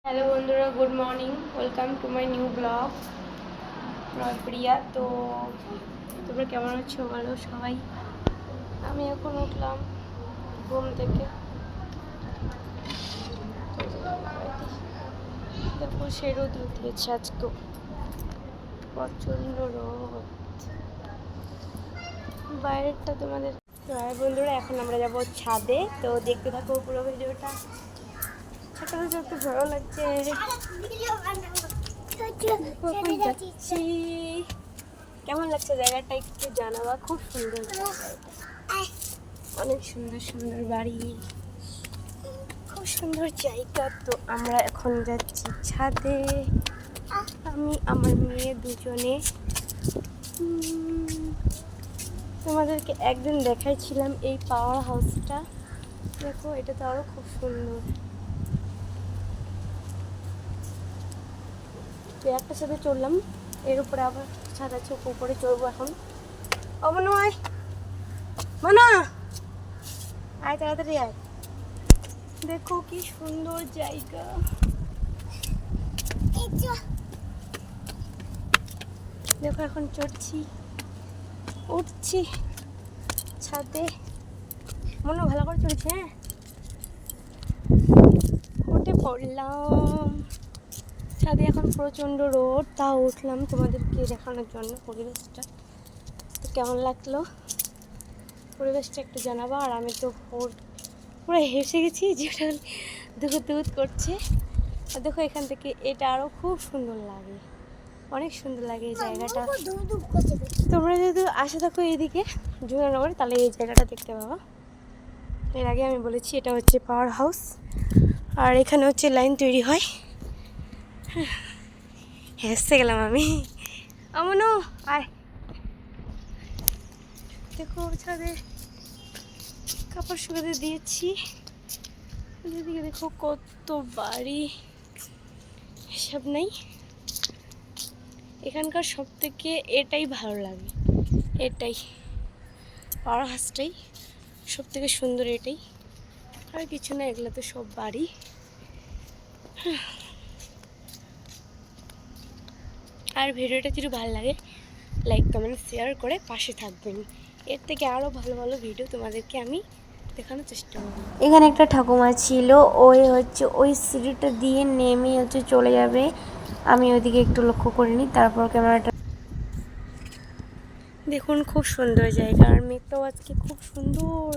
Hello বন্ধুরা, good morning. Welcome to my new blog Priya. তো তোমরা কেমন আছো? ভালো সবাই। আমি এখন উঠলাম ঘুম থেকে। দেখো সে রোদ উঠিয়েছে আজকেও, প্রচণ্ড রোদ বাইরেরটা তোমাদের। বন্ধুরা এখন আমরা যাবো ছাদে, তো দেখতে থাকো পুরো ভিডিওটা। সকালে একটু ভালো লাগছে। কেমন লাগছে জায়গাটা একটু জানাবা। খুব সুন্দর, অনেক সুন্দর সুন্দর বাড়ি, খুব সুন্দর জায়গা। তো আমরা এখন যাচ্ছি ছাদে, আমি আমার মেয়ে দুজনে। তোমাদেরকে একদিন দেখাইছিলাম এই পাওয়ার হাউসটা, দেখো এটা তো আরো খুব সুন্দর। তো একটা সাথে চললাম, এর উপরে আবার ছাদ আছে, উপরে চড়বো এখন। মনু আয়, মনা আয়, তাড়াতাড়ি আয়। দেখো কি সুন্দর জায়গা। দেখো এখন চড়ছি, উঠছি ছাদে। মনে ভালো করে চলছে। হ্যাঁ, উঠে পড়লাম ছাদে। এখন প্রচণ্ড রোদ, তাও উঠলাম তোমাদেরকে দেখানোর জন্য পরিবেশটা। তো কেমন লাগলো পরিবেশটা একটু জানাবো। আর আমি তো পুরো হেসে গেছি, যেটা দুধ করছে। আর দেখো এখান থেকে এটা আরও খুব সুন্দর লাগে, অনেক সুন্দর লাগে এই জায়গাটা। তোমরা যদি আসে থাকো এইদিকে জুনানগরে, তাহলে এই জায়গাটা দেখতে পাবো। এর আগে আমি বলেছি এটা হচ্ছে পাওয়ার হাউস, আর এখানে হচ্ছে লাইন তৈরি হয়। হেসে গেলাম আমি। আমনো আয়, দেখো ছাদে কাপড় শুকাতে দিয়েছি। এদিকে দেখো কত বাড়ি, হিসাব নাই। এখানকার সব থেকে এটাই ভালো লাগে, এটাই পাওয়ার হাউসটাই সব থেকে সুন্দর। এটাই, আর কিছু না, এগুলো তো সব বাড়ি। আর ভিডিওটা যদি ভালো লাগে লাইক কমেন্ট শেয়ার করে পাশে থাকবেন। এর থেকে আরও ভালো ভালো ভিডিও তোমাদেরকে আমি দেখানোর চেষ্টা করব। এখানে একটা ঠাকুমা ছিল, ওই হচ্ছে ওই সিঁড়িটা দিয়ে নেমে হচ্ছে চলে যাবে। আমি ওইদিকে একটু লক্ষ্য করিনি, তারপর ক্যামেরাটা দেখুন। খুব সুন্দর জায়গা, আর মেঘটাও আজকে খুব সুন্দর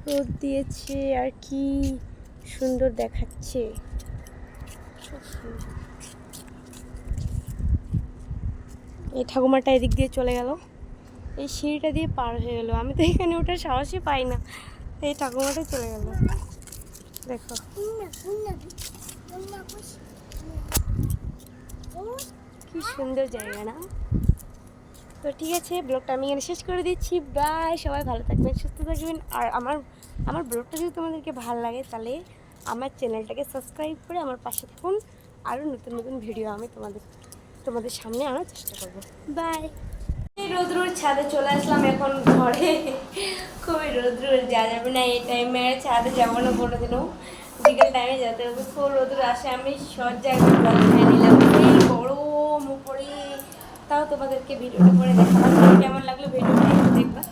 রোদ দিয়েছে, আর কি সুন্দর দেখাচ্ছে, খুব সুন্দর। এই ঠাকুমাটা এদিক দিয়ে চলে গেল, এই সিঁড়িটা দিয়ে পার হয়ে গেলো। আমি তো এখানে ওঠার সাহসই পাই না, এই ঠাকুমাটাই চলে গেল। দেখো কি সুন্দর জায়গা না? তো ঠিক আছে, ব্লগটা আমি এখানে শেষ করে দিচ্ছি। বাই, সবাই ভালো থাকবেন, সুস্থ থাকবেন। আর আমার ব্লগটা যদি তোমাদেরকে ভালো লাগে, তাহলে আমার চ্যানেলটাকে সাবস্ক্রাইব করে আমার পাশে থাকুন। আরও নতুন নতুন ভিডিও আমি তোমাদের সামনে আনার চেষ্টা করবো। বাই। রোদ্রুর ছাদে চলে আসলাম এখন ঘরে। খুবই রোদ্রুর, যা যাবে না এই টাইমে ছাদে যাবো না কোনোদিনও, বিকেল টাইমে যেতে হবে। খুব রোদ্রুর আসে, আমি সব জায়গায় জল খেয়ে নিলাম, এই গরম উপরে। তাও তোমাদেরকে ভিডিওটা করে দেখালাম, কেমন লাগলো ভিডিওটা একটু দেখবা।